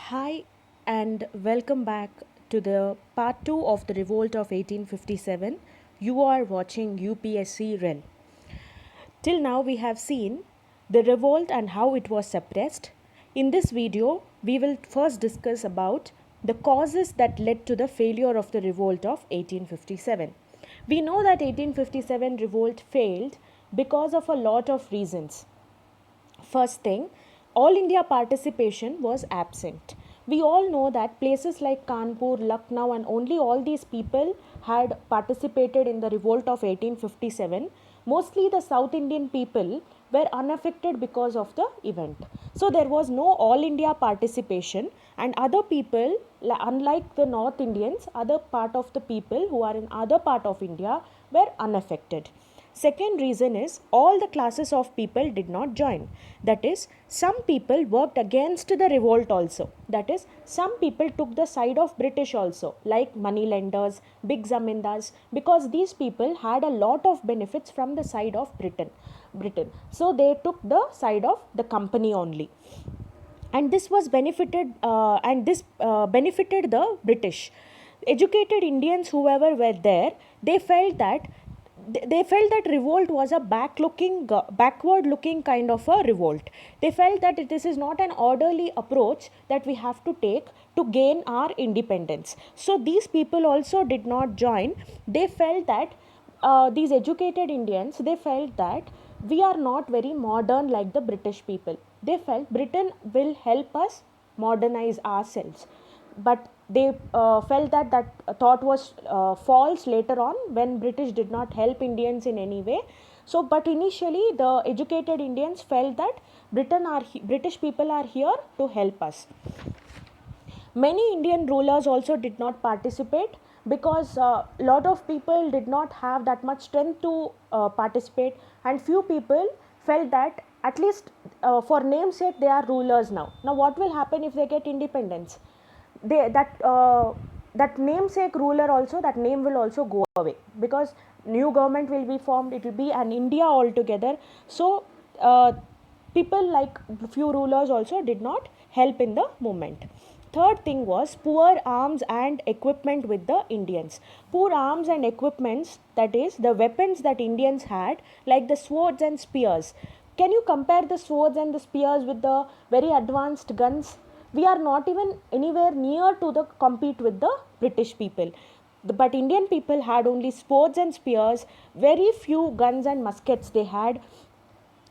Hi, and welcome back to the part 2 of the revolt of 1857. You are watching UPSC REL. Till now, we have seen the revolt and how it was suppressed. In this video, we will first discuss about the causes that led to the failure of the revolt of 1857. We know that 1857 revolt failed because of a lot of reasons. First thing, all India participation was absent. We all know that places like Kanpur, Lucknow, and only all these people had participated in the revolt of 1857. Mostly the South Indian people were unaffected because of the event. So there was no all India participation, and other people, unlike the North Indians, other part of the people who are in other part of India were unaffected. Second reason is all the classes of people did not join. That is, some people worked against the revolt also. That is, some people took the side of British also, like money lenders, big zamindars, because these people had a lot of benefits from the side of Britain. So they took the side of the company only, and this was benefited the British. Educated Indians, whoever were there, they felt that revolt was a backward looking kind of a revolt. They felt that this is not an orderly approach that we have to take to gain our independence. So these people also did not join. They felt that these educated Indians, they felt that we are not very modern like the British people. They felt Britain will help us modernize ourselves. But they felt that thought was false later on, when British did not help Indians in any way. So, but initially the educated Indians felt that British people are here to help us. Many Indian rulers also did not participate because a lot of people did not have that much strength to participate, and few people felt that at least for namesake they are rulers now. Now, what will happen if they get independence? That namesake ruler also, that name will also go away, because new government will be formed. It will be an India altogether. So people like few rulers also did not help in the movement. Third thing was poor arms and equipment with the Indians. Poor arms and equipments, that is the weapons that Indians had, like the swords and spears. Can you compare the swords and the spears with the very advanced guns? We are not even anywhere near to the compete with the British people. But Indian people had only swords and spears, very few guns and muskets they had,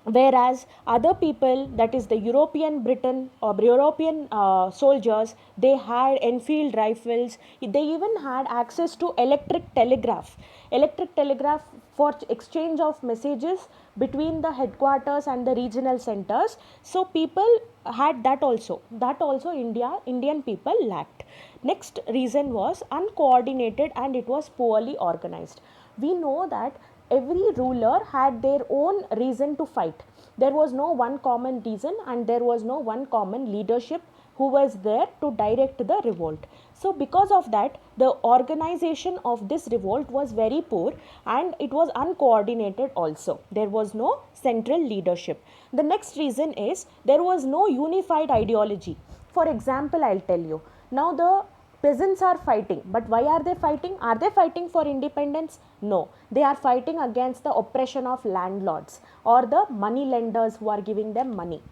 whereas other people, that is the European Britain or European soldiers, they had Enfield rifles. They even had access to electric telegraph for exchange of messages between the headquarters and the regional centers. So people had that also Indian people lacked. Next reason was uncoordinated, and it was poorly organized. We know that every ruler had their own reason to fight. There was no one common reason, and there was no one common leadership who was there to direct the revolt. So because of that, the organization of this revolt was very poor, and it was uncoordinated also. There was no central leadership. The next reason is there was no unified ideology. For example, I'll tell you. Now the peasants are fighting, but why are they fighting? Are they fighting for independence? No, they are fighting against the oppression of landlords or the money lenders who are giving them money.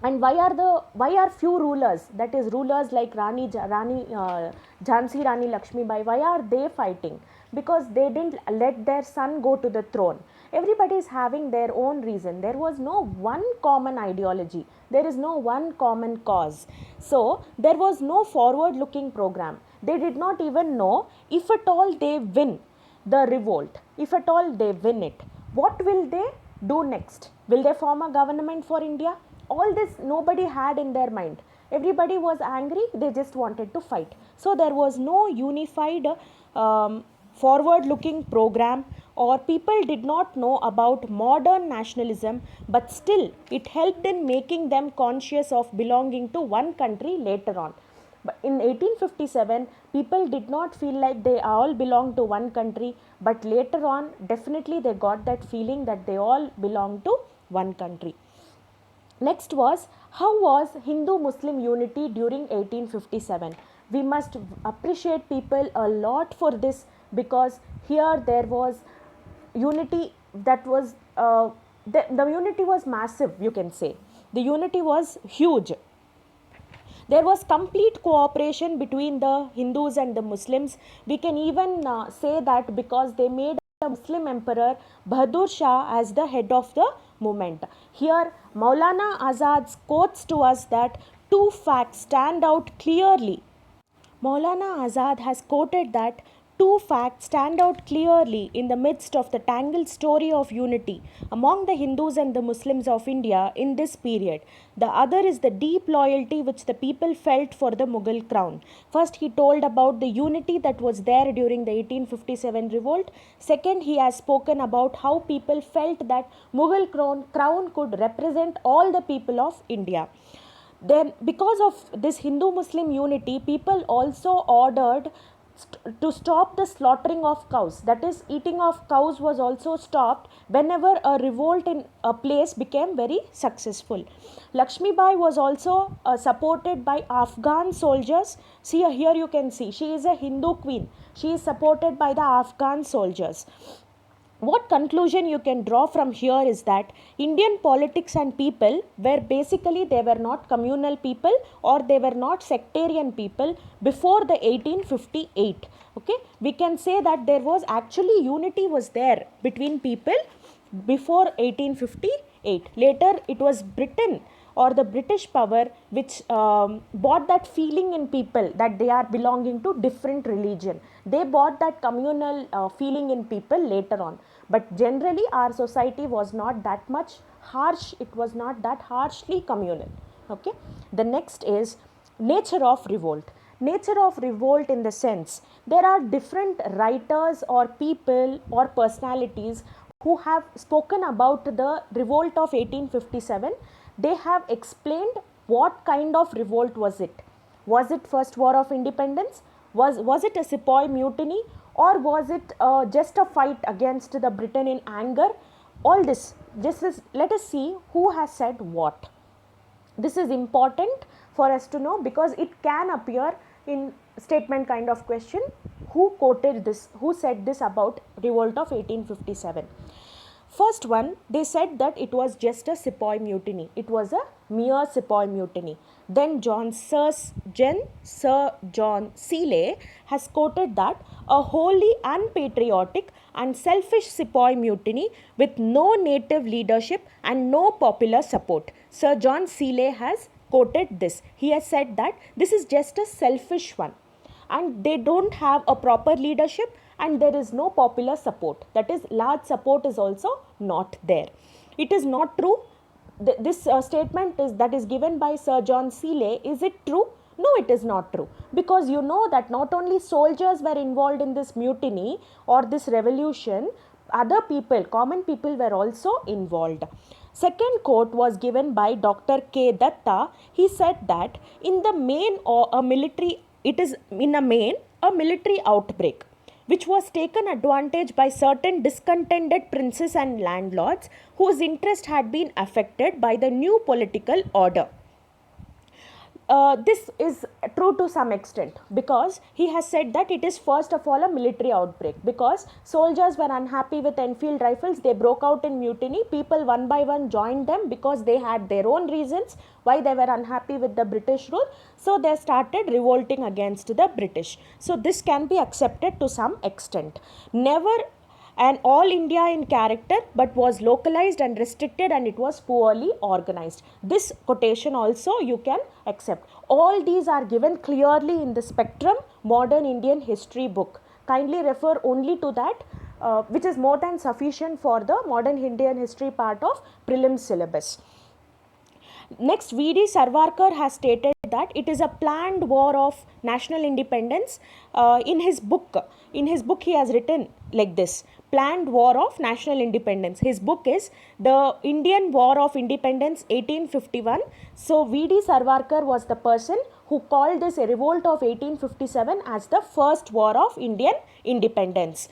And why are few rulers, that is rulers like Jhansi Rani Lakshmi Bai, why are they fighting? Because they didn't let their son go to the throne. Everybody is having their own reason. There was no one common ideology, there is no one common cause. So there was no forward looking program. They did not even know, if at all they win the revolt, if at all they win it, what will they do next? Will they form a government for India? All this nobody had in their mind. Everybody was angry, they just wanted to fight. So there was no unified forward looking program, or people did not know about modern nationalism, but still it helped in making them conscious of belonging to one country later on. But in 1857, people did not feel like they all belong to one country, but later on, definitely they got that feeling that they all belong to one country. Next was, how was Hindu Muslim unity during 1857? We must appreciate people a lot for this, because here there was unity that was the unity was massive, you can say. The unity was huge. There was complete cooperation between the Hindus and the Muslims. We can even say that because they made a Muslim emperor Bahadur Shah as the head of the movement. Here, Maulana Azad quotes to us that two facts stand out clearly. Maulana Azad has quoted that two facts stand out clearly in the midst of the tangled story of unity among the Hindus and the Muslims of India in this period. The other is the deep loyalty which the people felt for the Mughal crown. First, he told about the unity that was there during the 1857 revolt. Second, he has spoken about how people felt that Mughal crown could represent all the people of India. Then, because of this Hindu Muslim unity, people also ordered to stop the slaughtering of cows. That is, eating of cows was also stopped whenever a revolt in a place became very successful. Lakshmi Bai was also supported by Afghan soldiers. See, here you can see she is a Hindu queen. She is supported by the Afghan soldiers. What conclusion you can draw from here is that Indian politics and people were basically, they were not communal people, or they were not sectarian people before the 1858. Okay, we can say that there was actually unity was there between people before 1858. Later it was Britain or the British power which bought that feeling in people that they are belonging to different religion. They bought that communal feeling in people later on. But generally our society was not that much harsh, it was not that harshly communal. Okay. The next is nature of revolt. Nature of revolt, in the sense, there are different writers or people or personalities who have spoken about the revolt of 1857. They have explained what kind of revolt was it. Was it first war of independence? Was it a sepoy mutiny, or was it just a fight against the Britain in anger? All this, let us see who has said what. This is important for us to know, because it can appear in statement kind of question. Who quoted this? Who said this about revolt of 1857? First one, they said that it was just a sepoy mutiny. It was a mere sepoy mutiny. Then Sir John Seeley has quoted that a wholly unpatriotic and selfish sepoy mutiny with no native leadership and no popular support. Sir John Seeley has quoted this. He has said that this is just a selfish one, and they don't have a proper leadership, and there is no popular support. That is, large support is also not there. It is not true. This statement that is given by Sir John Seeley, is it true? No, it is not true, because you know that not only soldiers were involved in this mutiny or this revolution, other people, common people, were also involved. Second quote was given by Dr. K. Datta. He said that in the main, or a military, it is in a main a military outbreak which was taken advantage by certain discontented princes and landlords whose interest had been affected by the new political order. This is true to some extent, because he has said that it is first of all a military outbreak, because soldiers were unhappy with Enfield rifles. They broke out in mutiny. People one by one joined them because they had their own reasons why they were unhappy with the British rule. So they started revolting against the British. So this can be accepted to some extent. Never an all India in character, but was localized and restricted, and it was poorly organized. This quotation also you can accept. All these are given clearly in the Spectrum Modern Indian History book. Kindly refer only to that, which is more than sufficient for the Modern Indian History part of prelims syllabus. Next, V.D. Sarwarkar has stated that it is a planned war of national independence. In his book, he has written like this: planned war of national independence. His book is The Indian War of Independence 1851. So V.D. Sarwarkar was the person who called this a revolt of 1857 as the first war of Indian independence.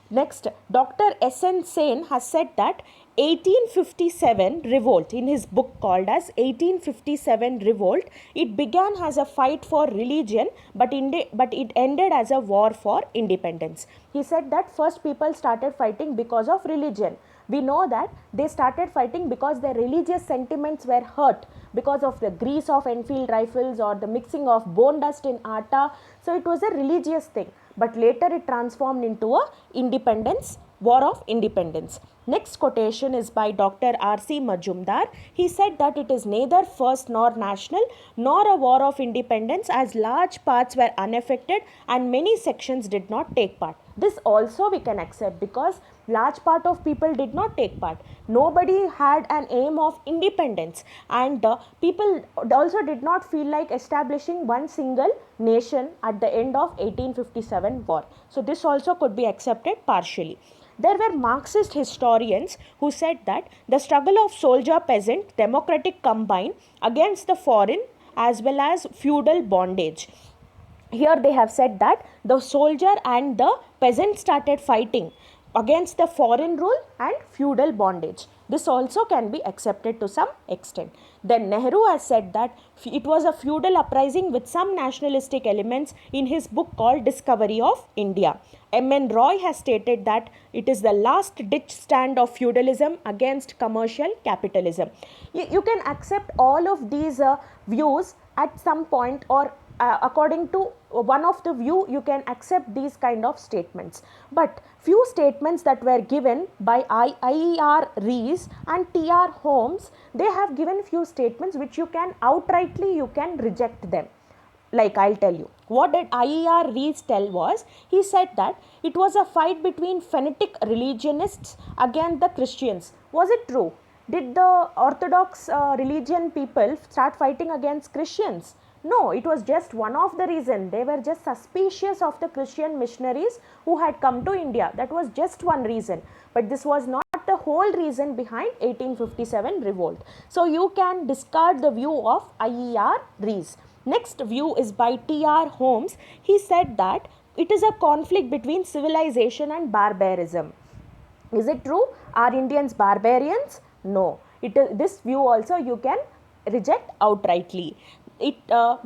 Next, Dr. S.N. Sen has said that 1857 revolt, in his book called as 1857 revolt, it began as a fight for religion, but it ended as a war for independence. He said that first people started fighting because of religion. We know that they started fighting because their religious sentiments were hurt because of the grease of Enfield rifles or the mixing of bone dust in atta. So it was a religious thing, but later it transformed into a independence, war of independence. Next quotation is by Dr. R.C. Majumdar. He said that it is neither first nor national nor a war of independence, as large parts were unaffected and many sections did not take part. This also we can accept because large part of people did not take part. Nobody had an aim of independence, and people also did not feel like establishing one single nation at the end of 1857 war. So this also could be accepted partially. There were Marxist historians who said that the struggle of soldier peasant democratic combine against the foreign as well as feudal bondage. Here they have said that the soldier and the peasant started fighting against the foreign rule and feudal bondage. This also can be accepted to some extent. Then Nehru has said that it was a feudal uprising with some nationalistic elements in his book called Discovery of India. M.N. Roy has stated that it is the last ditch stand of feudalism against commercial capitalism. You can accept all of these views at some point, or according to one of the view you can accept these kind of statements, but few statements that were given by IER Rees and TR Holmes, they have given few statements which you can outrightly you can reject them. Like I'll tell you what did IER Rees tell was, he said that it was a fight between fanatic religionists against the Christians. Was it true? Did the Orthodox religion people start fighting against Christians? No, it was just one of the reasons. They were just suspicious of the Christian missionaries who had come to India. That was just one reason. But this was not the whole reason behind 1857 revolt. So you can discard the view of IER Rees. Next view is by TR Holmes. He said that it is a conflict between civilization and barbarism. Is it true? Are Indians barbarians? No. This view also you can reject outrightly.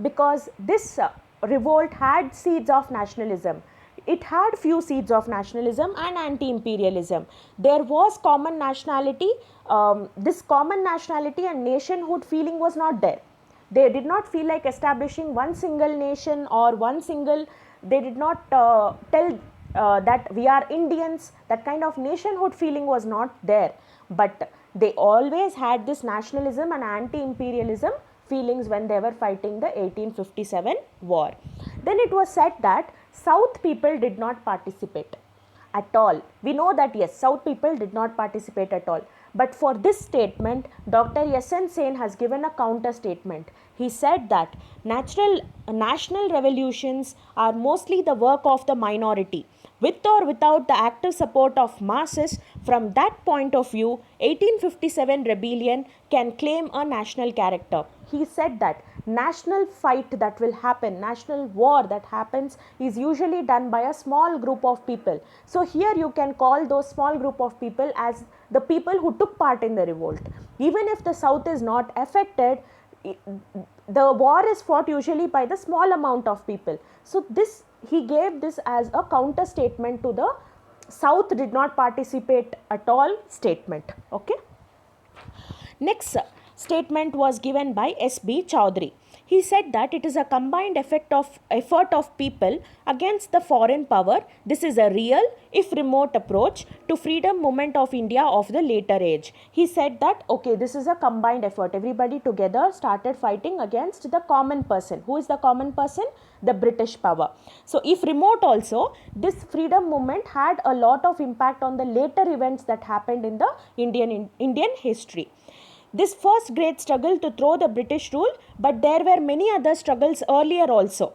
Because this revolt had seeds of nationalism. It had few seeds of nationalism and anti-imperialism. There was common nationality. This common nationality and nationhood feeling was not there. They did not feel like establishing one single nation or one single, they did not tell that we are Indians. That kind of nationhood feeling was not there. But they always had this nationalism and anti-imperialism feelings when they were fighting the 1857 war. Then it was said that South people did not participate at all. We know that yes, South people did not participate at all. But for this statement, Dr. S.N. Sen has given a counter statement. He said that national revolutions are mostly the work of the minority. With or without the active support of masses, from that point of view, 1857 rebellion can claim a national character. He said that national fight that will happen, national war that happens is usually done by a small group of people. So here you can call those small group of people as the people who took part in the revolt. Even if the South is not affected, the war is fought usually by the small amount of people. So this, he gave this as a counter statement to the South did not participate at all statement. Okay. Next statement was given by S.B. Chowdhury. He said that it is a combined effort of people against the foreign power. This is a real, if remote, approach to freedom movement of India of the later age. He said that, okay, this is a combined effort. Everybody together started fighting against the common person. Who is the common person? The British power. So if remote also, this freedom movement had a lot of impact on the later events that happened in the Indian history. This first great struggle to throw the British rule, but there were many other struggles earlier also.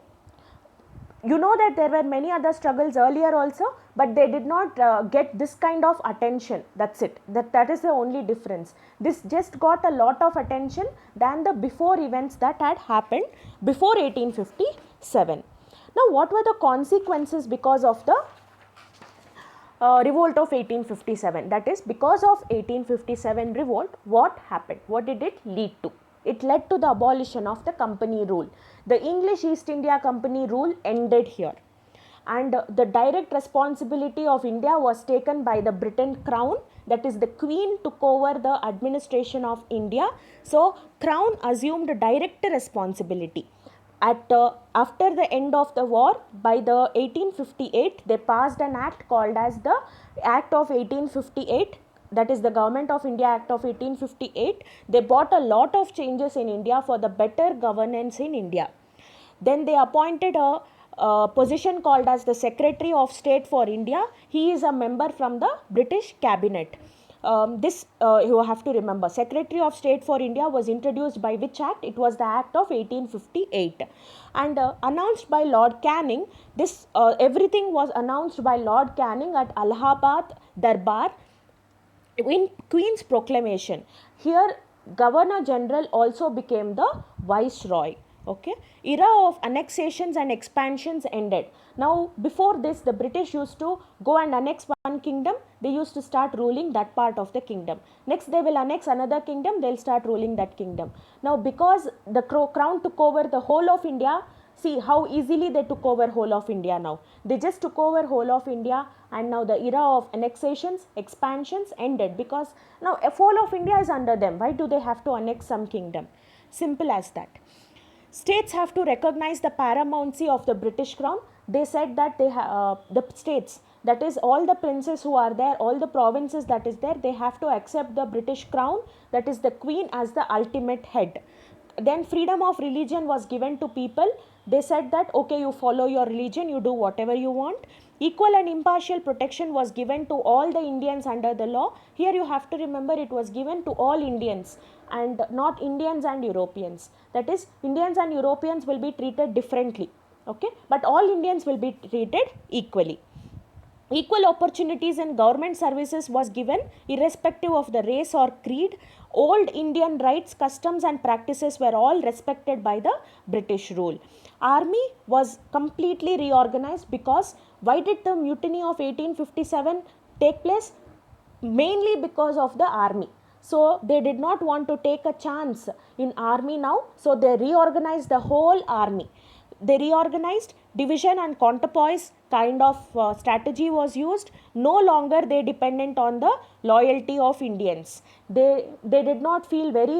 You know that there were many other struggles earlier also, but they did not get this kind of attention. That's it. That is the only difference. This just got a lot of attention than the before events that had happened before 1857. Now, what were the consequences because of the revolt of 1857. That is, because of 1857 revolt, what happened? What did it lead to? It led to the abolition of the company rule. The English East India Company rule ended here, and the direct responsibility of India was taken by the Britain Crown. That is, the Queen took over the administration of India. So Crown assumed direct responsibility. After the end of the war, by the 1858, they passed an act called as the Act of 1858. That is the Government of India Act of 1858. They brought a lot of changes in India for the better governance in India. Then they appointed a position called as the Secretary of State for India. He is a member from the British Cabinet. This you have to remember, Secretary of State for India was introduced by which act? It was the Act of 1858, and announced by Lord Canning. This everything was announced by Lord Canning at Allahabad Darbar in Queen's proclamation. Here Governor General also became the Viceroy. Okay, era of annexations and expansions ended. Now before this, the British used to go and annex one kingdom, they used to start ruling that part of the kingdom. Next they will annex another kingdom, they'll start ruling that kingdom. Now because the Crown took over the whole of India, see how easily they took over whole of India now. They just took over whole of India, and now the era of annexations, expansions ended, because now a whole of India is under them. Why do they have to annex some kingdom? Simple as that. States have to recognize the paramountcy of the British Crown. They said that the states, that is all the princes who are there, all the provinces that is there, they have to accept the British Crown, that is the Queen, as the ultimate head. Then freedom of religion was given to people. They said that okay, you follow your religion, you do whatever you want. Equal and impartial protection was given to all the Indians under the law. Here you have to remember, it was given to all Indians and not Indians and Europeans. That is, Indians and Europeans will be treated differently, okay, but all Indians will be treated equally. Equal opportunities in government services was given irrespective of the race or creed. Old Indian rights, customs and practices were all respected by the British rule. Army was completely reorganized, because why did the mutiny of 1857 take place? Mainly because of the army. So they did not want to take a chance in army now, so they reorganized the whole army. They reorganized, division and counterpoise kind of strategy was used. No longer they dependent on the loyalty of Indians. They did not feel that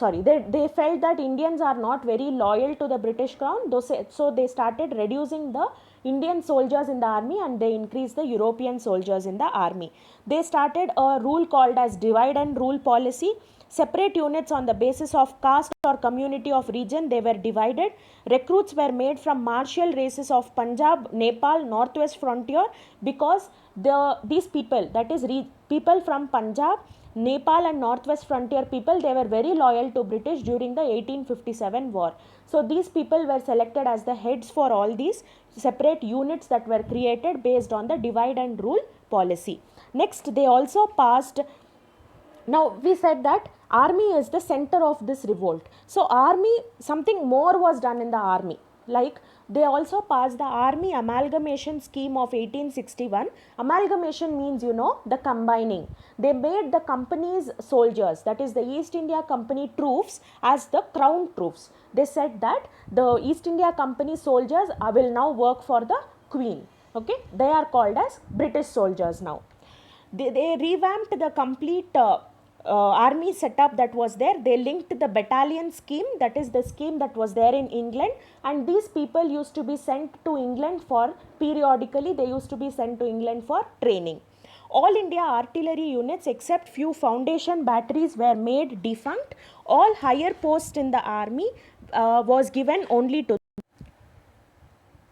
they felt that Indians are not very loyal to the British Crown. So they started reducing the Indian soldiers in the army, and they increased the European soldiers in the army. They started a rule called as divide and rule policy. Separate units on the basis of caste or community of region, they were divided. Recruits were made from martial races of Punjab, Nepal, northwest frontier, because these people, that is people from Punjab, Nepal and northwest frontier people, they were very loyal to British during the 1857 war. So these people were selected as the heads for all these separate units that were created based on the divide and rule policy. Next, they also passed. Now we said that army is the center of this revolt. So army, something more was done in the army. Like they also passed the Army Amalgamation Scheme of 1861. Amalgamation means, the combining. They made the company's soldiers, that is the East India Company troops, as the crown troops. They said that the East India Company soldiers will now work for the Queen. Okay, they are called as British soldiers now. They revamped the complete army setup that was there. They linked the battalion scheme, that is the scheme that was there in England, and these people used to be sent to England for periodically, they used to be sent to England for training. All India artillery units except few foundation batteries were made defunct. All higher posts in the army was given only to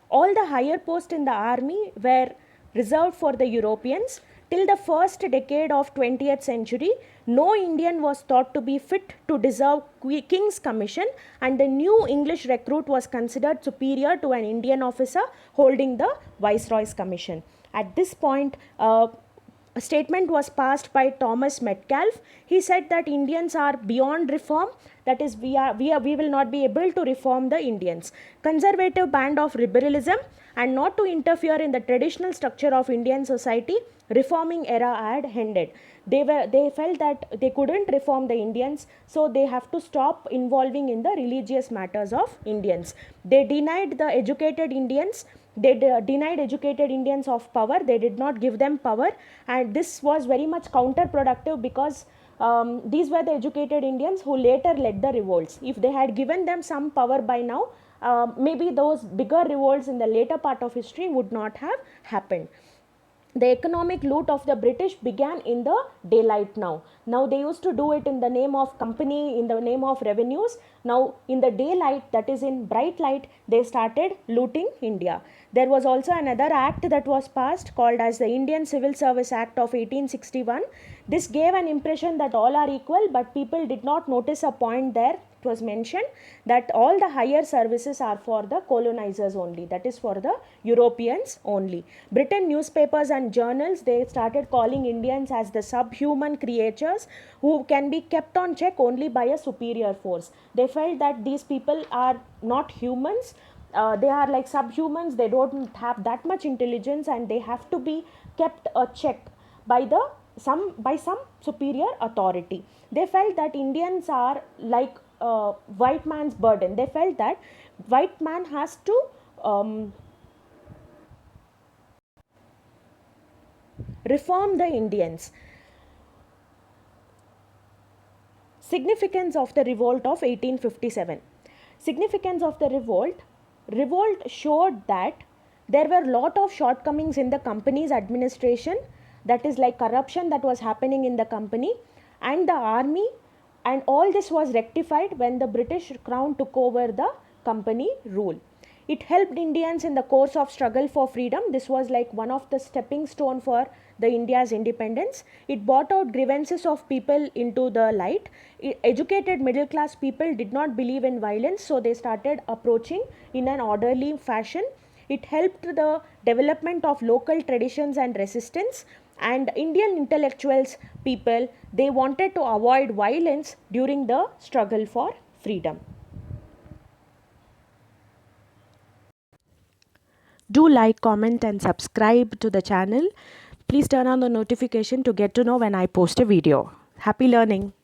all the higher posts in the army were reserved for the Europeans. Till the first decade of 20th century, no Indian was thought to be fit to deserve King's Commission, and the new English recruit was considered superior to an Indian officer holding the Viceroy's Commission. At this point, a statement was passed by Thomas Metcalfe. He said that Indians are beyond reform. That is, we will not be able to reform the Indians. Conservative band of liberalism and not to interfere in the traditional structure of Indian society. Reforming era had ended. They felt that they couldn't reform the Indians, so they have to stop involving in the religious matters of Indians. They denied the educated Indians. They denied educated Indians of power. They did not give them power, and this was very much counterproductive because these were the educated Indians who later led the revolts. If they had given them some power by now, maybe those bigger revolts in the later part of history would not have happened. The economic loot of the British began in the daylight now. Now they used to do it in the name of company, in the name of revenues. Now in the daylight, that is in bright light, they started looting India. There was also another act that was passed called as the Indian Civil Service Act of 1861. This gave an impression that all are equal, but people did not notice a point there. It was mentioned that all the higher services are for the colonizers only, that is for the Europeans only. Britain newspapers and journals, they started calling Indians as the subhuman creatures who can be kept on check only by a superior force. They felt that these people are not humans. They are like subhumans. They don't have that much intelligence, and they have to be kept a check by some superior authority. They felt that Indians are like white man's burden. They felt that white man has to reform the Indians. Significance of the revolt of 1857. Significance of the revolt showed that there were lot of shortcomings in the company's administration, that is like corruption that was happening in the company and the army, and all this was rectified when the British crown took over the company rule. It helped Indians in the course of struggle for freedom. This was like one of the stepping stone for the India's independence. It brought out grievances of people into the light. Educated middle class people did not believe in violence, so they started approaching in an orderly fashion. It helped the development of local traditions and resistance. And Indian intellectuals, people, they wanted to avoid violence during the struggle for freedom. Do like, comment and subscribe to the channel. Please turn on the notification to get to know when I post a video. Happy learning.